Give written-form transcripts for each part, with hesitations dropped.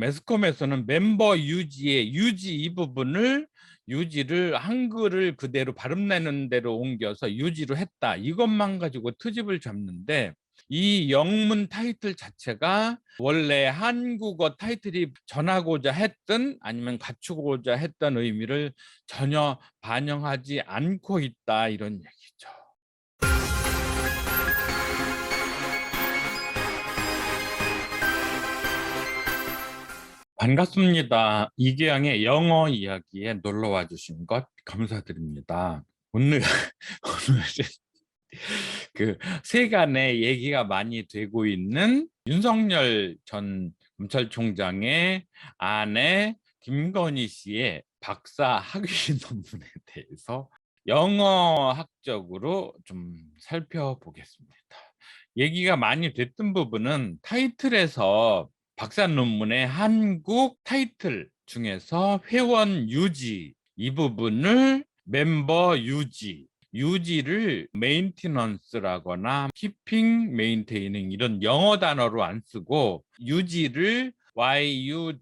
매스컴에서는 멤버 유지의 유지 이 부분을 유지를 한글을 그대로 발음 내는 대로 옮겨서 유지로 했다. 이것만 가지고 트집을 잡는데 이 영문 타이틀 자체가 원래 한국어 타이틀이 전하고자 했던 아니면 갖추고자 했던 의미를 전혀 반영하지 않고 있다. 이런 얘기죠. 반갑습니다. 이계양의 영어 이야기에 놀러와 주신 것 감사드립니다. 오늘 오늘은 그 세간에 얘기가 많이 되고 있는 윤석열 전 검찰총장의 아내 김건희 씨의 박사 학위 논문에 대해서 영어학적으로 좀 살펴보겠습니다. 얘기가 많이 됐던 부분은 타이틀에서 박사 논문의 한국 타이틀 중에서 회원 유지 이 부분을 멤버 유지를 메인티넌스라거나 키핑, 메인테이닝 이런 영어 단어로 안 쓰고 유지를 YUJI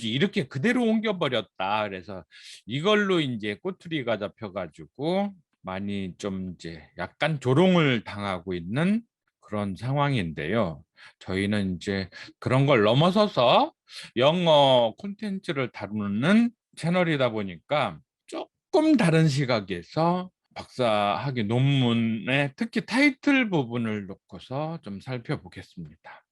이렇게 그대로 옮겨버렸다. 그래서 이걸로 이제 꼬투리가 잡혀가지고 많이 좀 이제 약간 조롱을 당하고 있는 그런 상황인데요. 저희는 이제 그런 걸 넘어서서 영어 콘텐츠를 다루는 채널이다 보니까 조금 다른 시각에서 박사학위 논문의 특히 타이틀 부분을 놓고서 좀 살펴보겠습니다.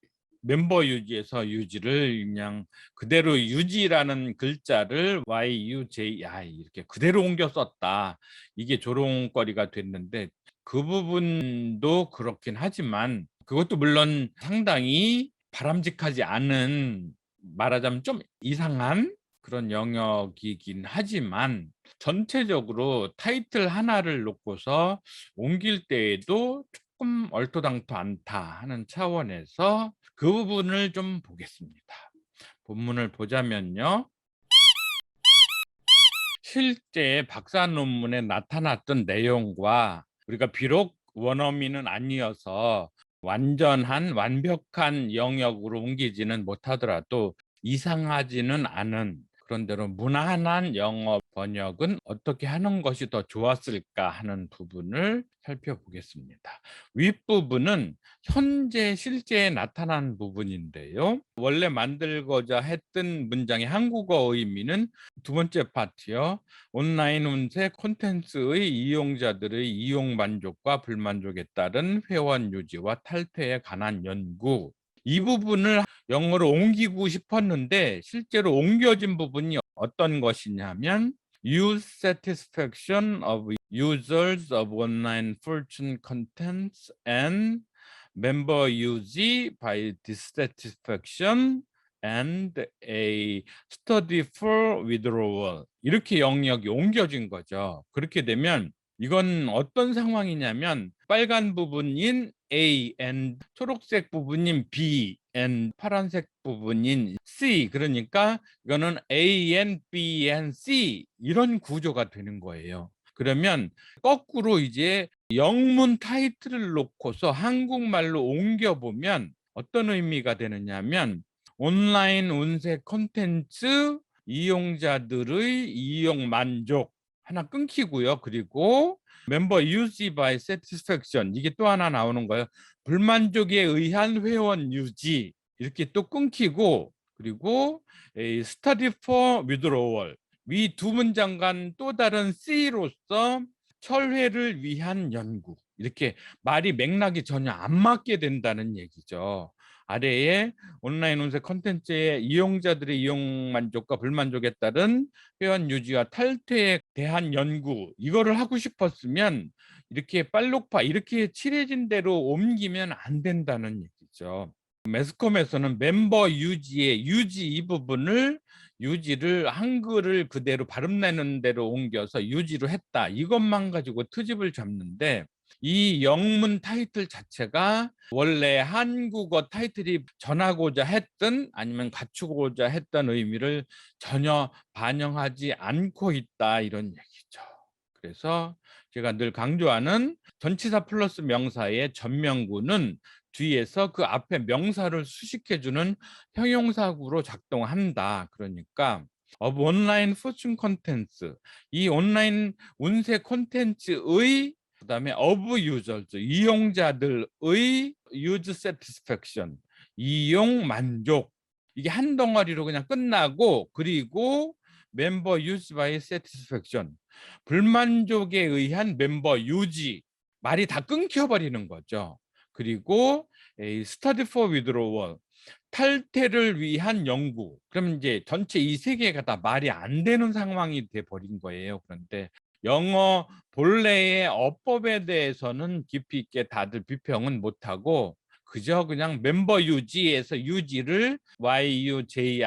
멤버 유지에서 유지를 그냥 그대로 유지라는 글자를 YUJI 이렇게 그대로 옮겨 썼다. 이게 조롱거리가 됐는데 그 부분도 그렇긴 하지만 그것도 물론 상당히 바람직하지 않은, 말하자면 좀 이상한 그런 영역이긴 하지만 전체적으로 타이틀 하나를 놓고서 옮길 때에도 조금 얼토당토 않다 하는 차원에서 그 부분을 좀 보겠습니다. 본문을 보자면요. 실제 박사 논문에 나타났던 내용과 우리가 비록 원어민은 아니어서 완벽한 영역으로 옮기지는 못하더라도 이상하지는 않은, 그런대로 무난한 영어 번역은 어떻게 하는 것이 더 좋았을까 하는 부분을 살펴보겠습니다. 윗부분은 현재 실제에 나타난 부분인데요. 원래 만들고자 했던 문장의 한국어 의미는 두 번째 파트요. 온라인 운세 콘텐츠의 이용자들의 이용 만족과 불만족에 따른 회원 유지와 탈퇴에 관한 연구, 이 부분을 영어로 옮기고 싶었는데 실제로 옮겨진 부분이 어떤 것이냐면 Use satisfaction of users of online fortune contents and member use by dissatisfaction and a study for withdrawal, 이렇게 영역이 옮겨진 거죠. 그렇게 되면 이건 어떤 상황이냐면 빨간 부분인 A and 초록색 부분인 B and 파란색 부분인 C, 그러니까 이거는 A and B and C 이런 구조가 되는 거예요. 그러면 거꾸로 이제 영문 타이틀을 놓고서 한국말로 옮겨보면 어떤 의미가 되느냐면 온라인 운세 콘텐츠 이용자들의 이용 만족 하나 끊기고요. 그리고 멤버 유지 바이 세티스팩션, 이게 또 하나 나오는 거예요. 불만족에 의한 회원 유지, 이렇게 또 끊기고, 그리고 스터디 포 위드로월, 위 두 문장 간 또 다른 C로서 철회를 위한 연구, 이렇게 말이 맥락이 전혀 안 맞게 된다는 얘기죠. 아래에 온라인 운세 콘텐츠의 이용자들의 이용 만족과 불만족에 따른 회원 유지와 탈퇴에 대한 연구, 이거를 하고 싶었으면 이렇게 빨록파 이렇게 칠해진 대로 옮기면 안 된다는 얘기죠. 매스컴에서는 멤버 유지의 유지 이 부분을 유지를 한글을 그대로 발음 내는 대로 옮겨서 유지로 했다. 이것만 가지고 트집을 잡는데 이 영문 타이틀 자체가 원래 한국어 타이틀이 전하고자 했던 아니면 갖추고자 했던 의미를 전혀 반영하지 않고 있다. 이런 얘기죠. 그래서 제가 늘 강조하는 전치사 플러스 명사의 전명구는 뒤에서 그 앞에 명사를 수식해 주는 형용사구로 작동한다. 그러니까 of 온라인 fortune contents, 이 온라인 운세 콘텐츠의 그다음에 of users, 이용자들의 use satisfaction, 이용 만족, 이게 한 덩어리로 그냥 끝나고, 그리고 멤버 use by satisfaction, 불만족에 의한 멤버 유지, 말이 다 끊겨버리는 거죠. 그리고 study for withdrawal, 탈퇴를 위한 연구. 그럼 이제 전체 이 세 개가 다 말이 안 되는 상황이 돼 버린 거예요. 그런데 영어 본래의 어법에 대해서는 깊이 있게 다들 비평은 못 하고, 그저 그냥 멤버 유지에서 유지를 yuji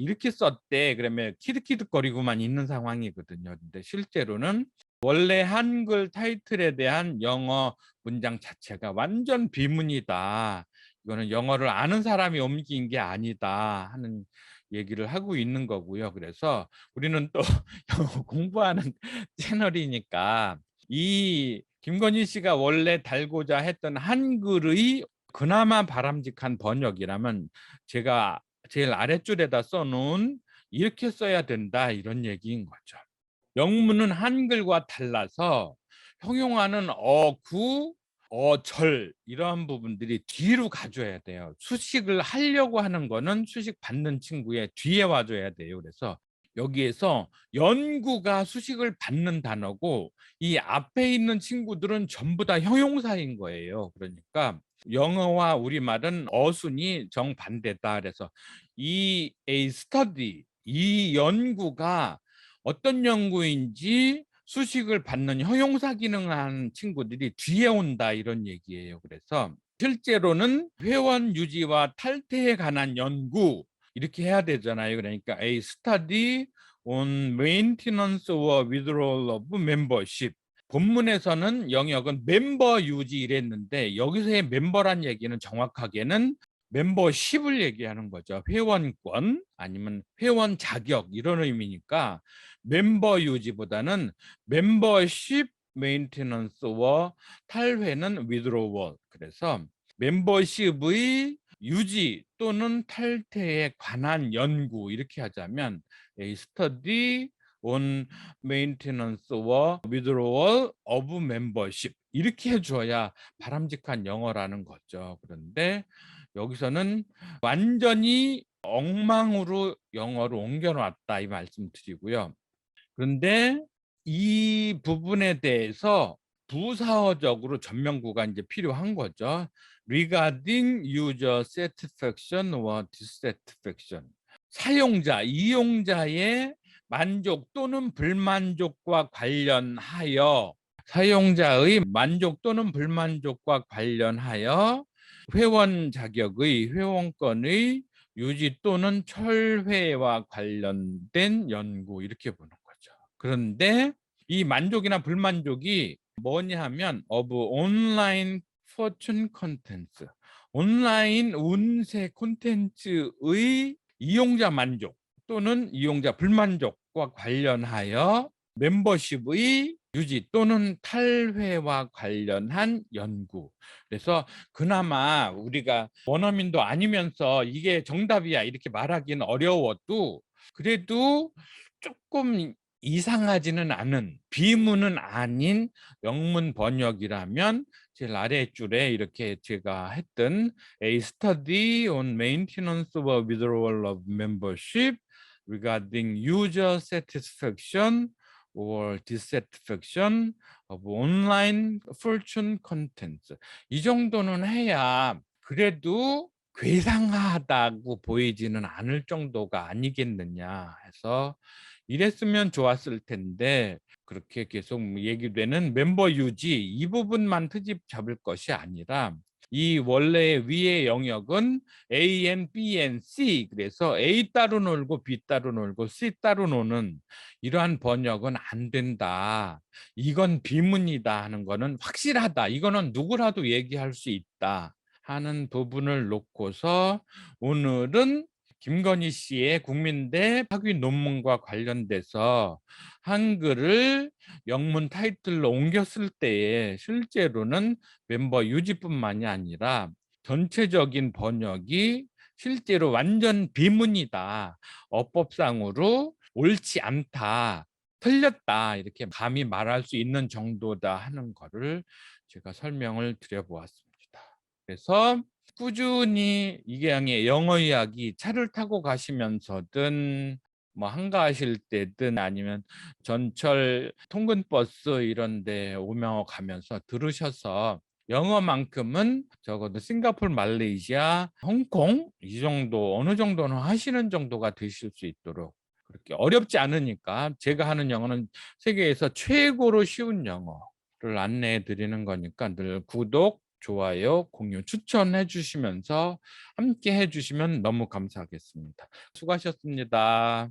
이렇게 썼대. 그러면 키득키득거리고만 있는 상황이거든요. 근데 실제로는 원래 한글 타이틀에 대한 영어 문장 자체가 완전 비문이다. 이거는 영어를 아는 사람이 옮긴 게 아니다 하는 얘기를 하고 있는 거고요. 그래서 우리는 또 영어 공부하는 채널이니까 이 김건희 씨가 원래 달고자 했던 한글의 그나마 바람직한 번역이라면 제가 제일 아랫줄에다 써놓은 "이렇게 써야 된다" 이런 얘기인 거죠. 영문은 한글과 달라서 형용하는 어구, 어절 이러한 부분들이 뒤로 가줘야 돼요. 수식을 하려고 하는 거는 수식 받는 친구의 뒤에 와줘야 돼요. 그래서 여기에서 연구가 수식을 받는 단어고, 이 앞에 있는 친구들은 전부 다 형용사인 거예요. 그러니까 영어와 우리말은 어순이 정반대다. 그래서 이 a study, 이 연구가 어떤 연구인지 수식을 받는 형용사 기능한 친구들이 뒤에 온다 이런 얘기예요. 그래서 실제로는 회원 유지와 탈퇴에 관한 연구 이렇게 해야 되잖아요. 그러니까 a study on maintenance or withdrawal of membership. 본문에서는 영역은 멤버 유지 이랬는데, 여기서의 멤버란 얘기는 정확하게는 멤버십을 얘기하는 거죠. 회원권 아니면 회원 자격 이런 의미니까 멤버 유지보다는 멤버십 메인테넌스와 탈회는 withdrawal. 그래서 멤버십의 유지 또는 탈퇴에 관한 연구 이렇게 하자면 a study on maintenance와 withdrawal of membership 이렇게 해줘야 바람직한 영어라는 거죠. 그런데 여기서는 완전히 엉망으로 영어로 옮겨놨다 이 말씀 드리고요. 그런데 이 부분에 대해서 부사어적으로 전명구가 이제 필요한 거죠. regarding user satisfaction or dissatisfaction. 사용자, 이용자의 만족 또는 불만족과 관련하여, 사용자의 만족 또는 불만족과 관련하여 회원 자격의 회원권의 유지 또는 철회와 관련된 연구 이렇게 보는 거죠. 그런데 이 만족이나 불만족이 뭐냐 하면 of online fortune contents, 온라인 운세 콘텐츠의 이용자 만족 또는 이용자 불만족과 관련하여 멤버십의 유지 또는 탈회와 관련한 연구. 그래서 그나마 우리가 원어민도 아니면서 이게 정답이야 이렇게 말하기는 어려워도 그래도 조금 이상하지는 않은, 비문은 아닌 영문 번역이라면 제일 아래줄에 이렇게 제가 했던 A study on maintenance or withdrawal of membership regarding user satisfaction or dissatisfaction of online fortune contents. 이 정도는 해야 그래도 괴상하다고 보이지는 않을 정도가 아니겠느냐 해서 이랬으면 좋았을 텐데, 그렇게 계속 얘기되는 멤버 유지 이 부분만 트집 잡을 것이 아니라 이 원래 위의 영역은 A, N, B, N, C, 그래서 A 따로 놀고 B 따로 놀고 C 따로 노는 이러한 번역은 안 된다. 이건 비문이다 하는 거는 확실하다. 이거는 누구라도 얘기할 수 있다 하는 부분을 놓고서 오늘은 김건희 씨의 국민대 학위 논문과 관련돼서 한글을 영문 타이틀로 옮겼을 때에 실제로는 멤버 유지뿐만이 아니라 전체적인 번역이 실제로 완전 비문이다. 어법상으로 옳지 않다. 틀렸다. 이렇게 감히 말할 수 있는 정도다 하는 거를 제가 설명을 드려 보았습니다. 그래서 꾸준히 이게 영어 이야기 차를 타고 가시면서든 뭐 한가하실 때든 아니면 전철 통근버스 이런 데 오며 가면서 들으셔서 영어만큼은 적어도 싱가포르, 말레이시아, 홍콩 이 정도 어느 정도는 하시는 정도가 되실 수 있도록 그렇게 어렵지 않으니까 제가 하는 영어는 세계에서 최고로 쉬운 영어를 안내해 드리는 거니까 늘 구독, 좋아요, 공유, 추천해 주시면서 함께 해 주시면 너무 감사하겠습니다. 수고하셨습니다.